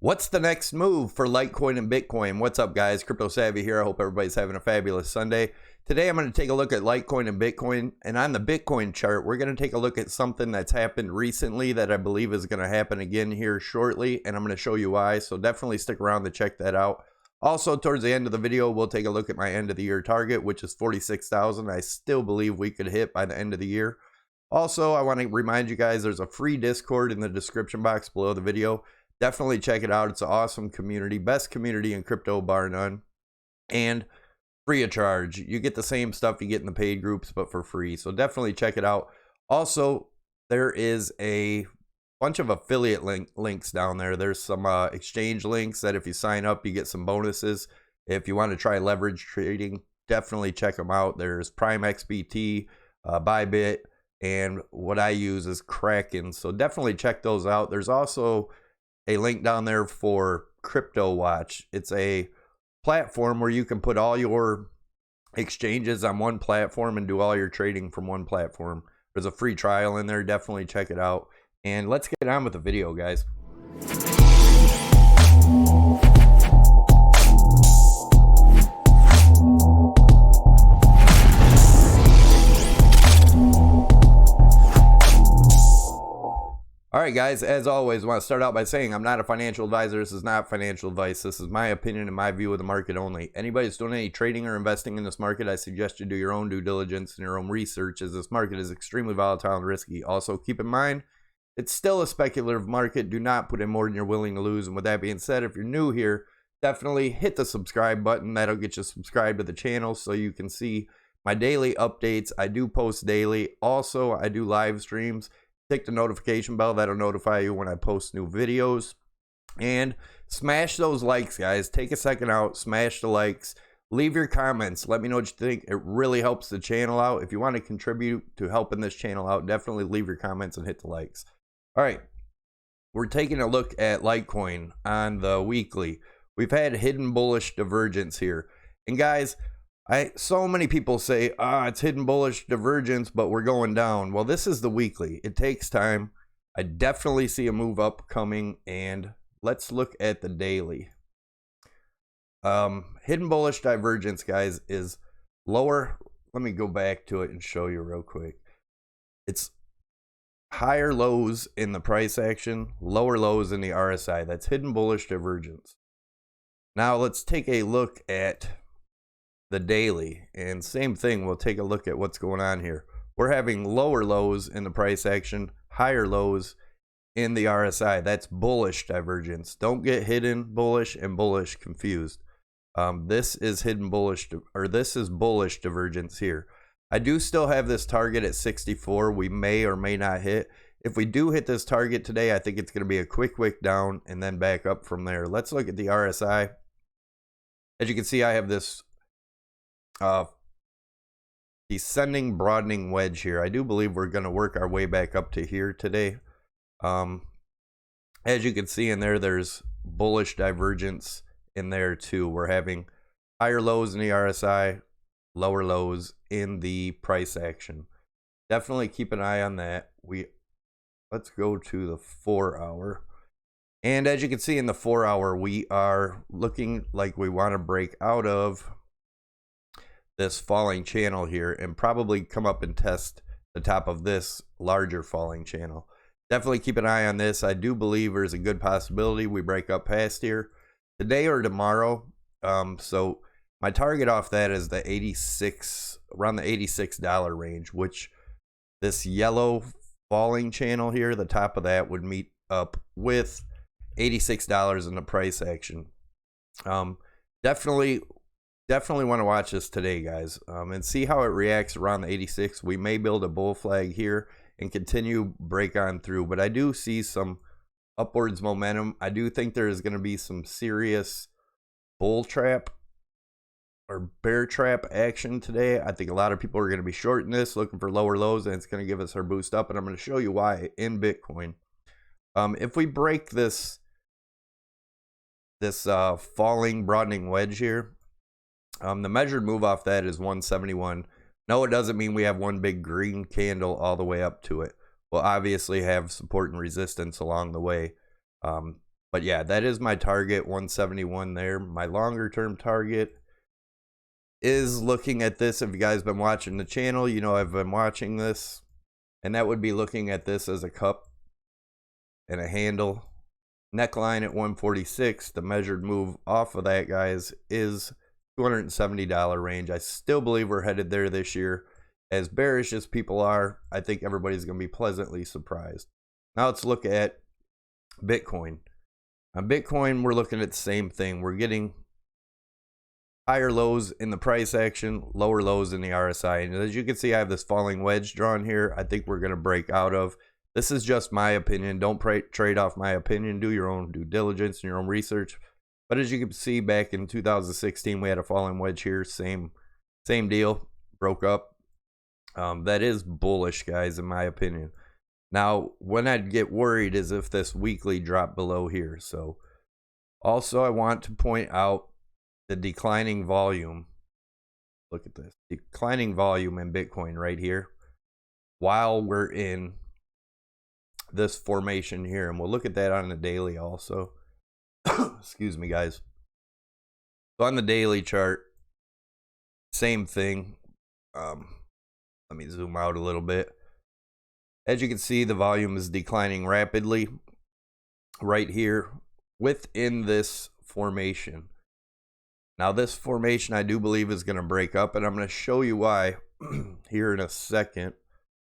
What's the next move for Litecoin and Bitcoin? What's up, guys? Crypto Savvy here. I hope everybody's having a fabulous Sunday. Today, I'm going to take a look at Litecoin and Bitcoin. And on the Bitcoin chart, we're going to take a look at something that's happened recently that I believe is going to happen again here shortly. And I'm going to show you why. So definitely stick around to check that out. Also, towards the end of the video, we'll take a look at my end of the year target, which is 46,000. I still believe we could hit by the end of the year. Also, I want to remind you guys, there's a free Discord in the description box below the video. Definitely check it out. It's an awesome community. Best community in crypto, bar none. And free of charge. You get the same stuff you get in the paid groups, but for free. So definitely check it out. Also, there is a bunch of affiliate links down there. There's some exchange links that if you sign up, you get some bonuses. If you want to try leverage trading, definitely check them out. There's Prime XBT, Bybit, and what I use is Kraken. So definitely check those out. There's also a link down there for Crypto Watch. It's a platform where you can put all your exchanges on one platform and do all your trading from one platform. There's a free trial in there. Definitely check it out. And let's get on with the video, guys. All right, guys, as always, I want to start out by saying I'm not a financial advisor. This is not financial advice. This is my opinion and my view of the market only. Anybody that's doing any trading or investing in this market, I suggest you do your own due diligence and your own research, as this market is extremely volatile and risky. Also, keep in mind, it's still a speculative market. Do not put in more than you're willing to lose. And with that being said, if you're new here, definitely hit the subscribe button. That'll get you subscribed to the channel so you can see my daily updates. I do post daily. Also, I do live streams. Click the notification bell. That'll notify you when I post new videos. And smash those likes, guys. Take a second out. Smash the likes. Leave your comments. Let me know what you think. It really helps the channel out. If you want to contribute to helping this channel out, definitely leave your comments and hit the likes. All right. We're taking a look at Litecoin on the weekly. We've had hidden bullish divergence here. And guys, so many people say, it's hidden bullish divergence, but we're going down. Well, this is the weekly. It takes time. I definitely see a move up coming, and let's look at the daily. Hidden bullish divergence, guys, is lower. Let me go back to it and show you real quick. It's higher lows in the price action, lower lows in the RSI. That's hidden bullish divergence. Now let's take a look at the daily, and same thing. We'll take a look at what's going on here. We're having lower lows in the price action, higher lows in the RSI. That's bullish divergence. Don't get hidden bullish and bullish confused. This is hidden bullish, or this is bullish divergence here. I do still have this target at 64. We may or may not hit. If we do hit this target today, I think it's going to be a quick wick down and then back up from there. Let's look at the RSI. As you can see, I have this descending broadening wedge here. I do believe we're going to work our way back up to here today. As you can see in there, there's bullish divergence in there too. We're having higher lows in the RSI, lower lows in the price action. Definitely keep an eye on that. Let's go to the 4-hour. And as you can see in the 4-hour, we are looking like we want to break out of this falling channel here and probably come up and test the top of this larger falling channel. Definitely keep an eye on this. I do believe there's a good possibility we break up past here today or tomorrow. So my target off that is the 86, around the $86 range, which this yellow falling channel here, the top of that would meet up with $86 in the price action. Definitely want to watch this today, guys, and see how it reacts around the 86. We may build a bull flag here and continue break on through, but I do see some upwards momentum. I do think there is going to be some serious bull trap or bear trap action today. I think a lot of people are going to be shorting this, looking for lower lows, and it's going to give us our boost up, and I'm going to show you why in Bitcoin. If we break this falling broadening wedge here, the measured move off that is 171. No, it doesn't mean we have one big green candle all the way up to it. We'll obviously have support and resistance along the way. But yeah, that is my target, 171 there. My longer term target is looking at this. If you guys been watching the channel, you know I've been watching this, and that would be looking at this as a cup and a handle. Neckline at 146. The measured move off of that, guys, is $270 range. I still believe we're headed there this year. As bearish as people are, I think everybody's going to be pleasantly surprised. Now let's look at Bitcoin. On Bitcoin, we're looking at the same thing. We're getting higher lows in the price action, lower lows in the RSI. And as you can see, I have this falling wedge drawn here. I think we're going to break out of. This is just my opinion. Don't trade off my opinion. Do your own due diligence and your own research. But as you can see, back in 2016, we had a falling wedge here. Same deal. Broke up. That is bullish, guys, in my opinion. Now, when I'd get worried is if this weekly dropped below here. So, also, I want to point out the declining volume. Look at this. Declining volume in Bitcoin right here while we're in this formation here. And we'll look at that on the daily also. Excuse me, guys. So, on the daily chart, same thing. Let me zoom out a little bit. As you can see, the volume is declining rapidly right here within this formation. Now, this formation I do believe is going to break up, and I'm going to show you why here in a second.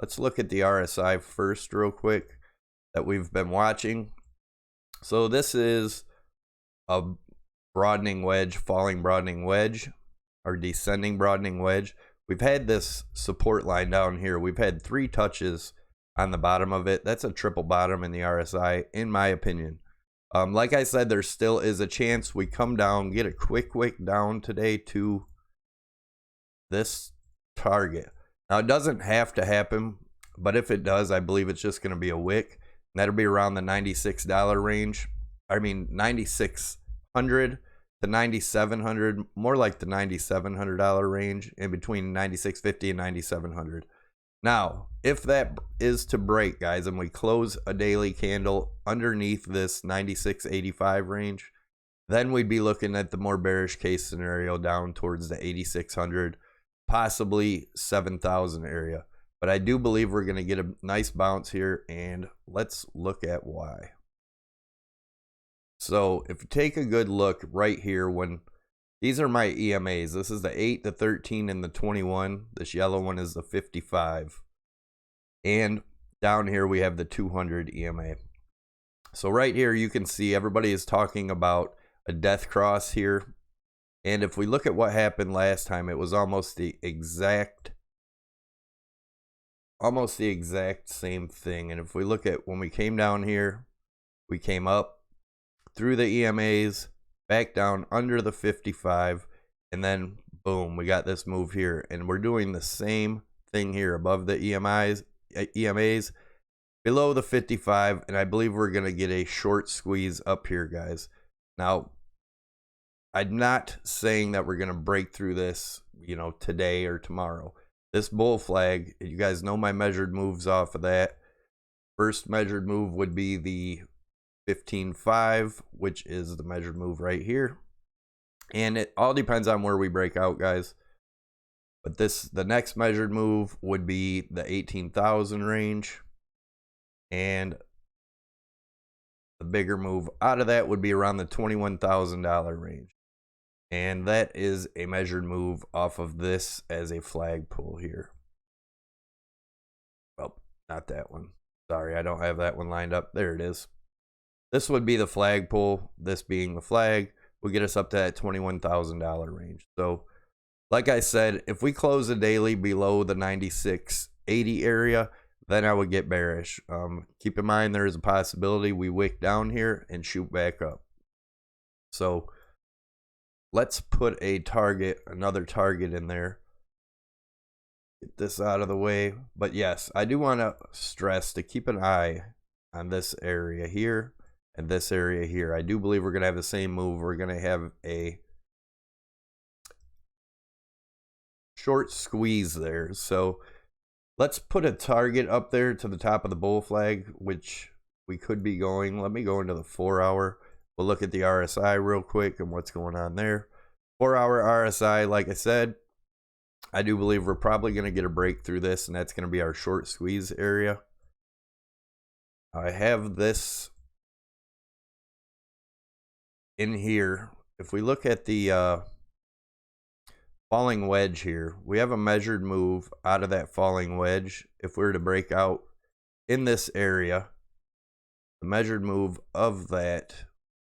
Let's look at the RSI first real quick that we've been watching. So this is a broadening wedge, falling broadening wedge, or descending broadening wedge. We've had this support line down here. We've had 3 touches on the bottom of it. That's a triple bottom in the RSI, in my opinion. Like I said, there still is a chance we come down, get a quick wick down today to this target. Now, it doesn't have to happen, but if it does, I believe it's just going to be a wick. And that'll be around the $96 range. I mean, $9,600 to $9,700, more like the $9,700 range, in between $9,650 and $9,700. Now, if that is to break, guys, and we close a daily candle underneath this 96.85 range, then we'd be looking at the more bearish case scenario down towards the 8,600, possibly 7,000 area. But I do believe we're going to get a nice bounce here, and let's look at why. So if you take a good look right here, when these are my EMAs. This is the 8, the 13, and the 21. This yellow one is the 55. And down here we have the 200 EMA. So right here you can see everybody is talking about a death cross here. And if we look at what happened last time, it was almost the exact same thing. And if we look at when we came down here, we came up through the EMAs, back down under the 55, and then boom, we got this move here. And we're doing the same thing here above the EMAs, below the 55, and I believe we're going to get a short squeeze up here, guys. Now, I'm not saying that we're going to break through this, you know, today or tomorrow. This bull flag, you guys know my measured moves off of that. First measured move would be the 15.5, which is the measured move right here. And it all depends on where we break out, guys. But the next measured move would be the 18,000 range. And the bigger move out of that would be around the $21,000 range. And that is a measured move off of this as a flag pull here. Oh, not that one. Sorry, I don't have that one lined up. There it is. This would be the flag pull. This being the flag will get us up to that $21,000 range. So, like I said, if we close the daily below the 96.80 area, then I would get bearish. Keep in mind there is a possibility we wick down here and shoot back up. So, let's put a target, another target in there. Get this out of the way. But yes, I do want to stress to keep an eye on this area here and this area here. I do believe we're going to have the same move. We're going to have a short squeeze there. So let's put a target up there to the top of the bull flag, which we could be going. Let me go into the 4-hour. We'll look at the RSI real quick and what's going on there. 4-hour RSI, like I said, I do believe we're probably going to get a break through this, and that's going to be our short squeeze area. I have this in here. If we look at the falling wedge here, we have a measured move out of that falling wedge. If we were to break out in this area, the measured move of that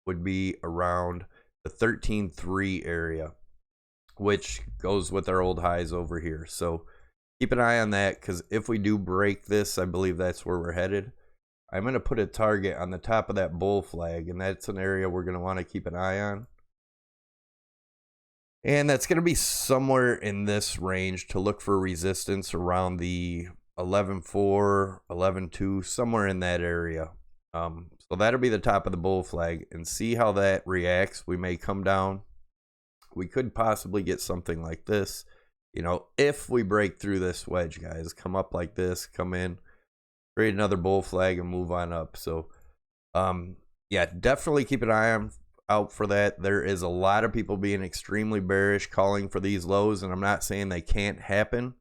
would be around the 13.3 area, which goes with our old highs over here. So keep an eye on that, because if we do break this, I believe that's where we're headed. I'm going to put a target on the top of that bull flag, and that's an area we're going to want to keep an eye on. And that's going to be somewhere in this range to look for resistance around the 11.4, 11.2, somewhere in that area. So that'll be the top of the bull flag, and see how that reacts. We may come down. We could possibly get something like this, you know, if we break through this wedge, guys. Come up like this, come in, create another bull flag, and move on up. So yeah, definitely keep an eye out for that. There is a lot of people being extremely bearish, calling for these lows, and I'm not saying they can't happen,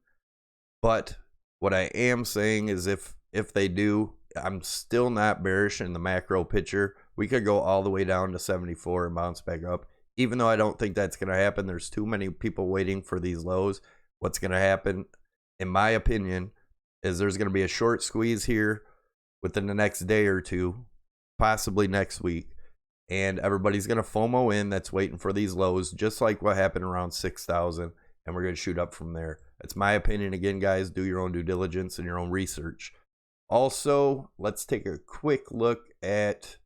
but what I am saying is if they do, I'm still not bearish in the macro picture. We could go all the way down to 74 and bounce back up. Even though I don't think that's going to happen, there's too many people waiting for these lows. What's going to happen, in my opinion, is there's going to be a short squeeze here within the next day or two, possibly next week. And everybody's going to FOMO in that's waiting for these lows, just like what happened around 6,000. And we're going to shoot up from there. That's my opinion. Again, guys, do your own due diligence and your own research. Also, let's take a quick look at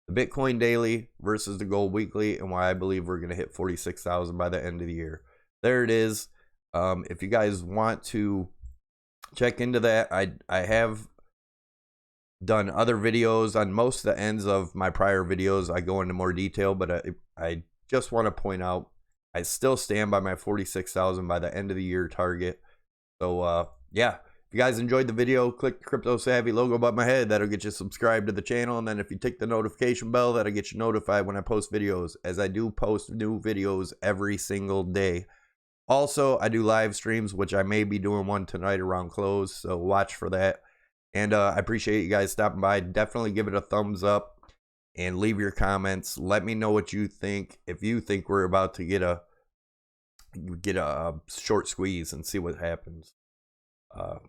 the Bitcoin daily versus the gold weekly, and why I believe we're going to hit 46,000 by the end of the year. There it is. If you guys want to check into that, I have done other videos on most of the ends of my prior videos. I go into more detail, but I just want to point out I still stand by my 46,000 by the end of the year target. So yeah. If you guys enjoyed the video, click the Crypto Savvy logo above my head. That'll get you subscribed to the channel. And then if you tick the notification bell, that'll get you notified when I post videos, as I do post new videos every single day. Also, I do live streams, which I may be doing one tonight around close, so watch for that. And I appreciate you guys stopping by. Definitely give it a thumbs up and leave your comments. Let me know what you think. If you think we're about to get a short squeeze, and see what happens.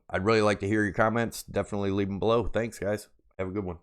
I'd really like to hear your comments. Definitely leave them below. Thanks, guys. Have a good one.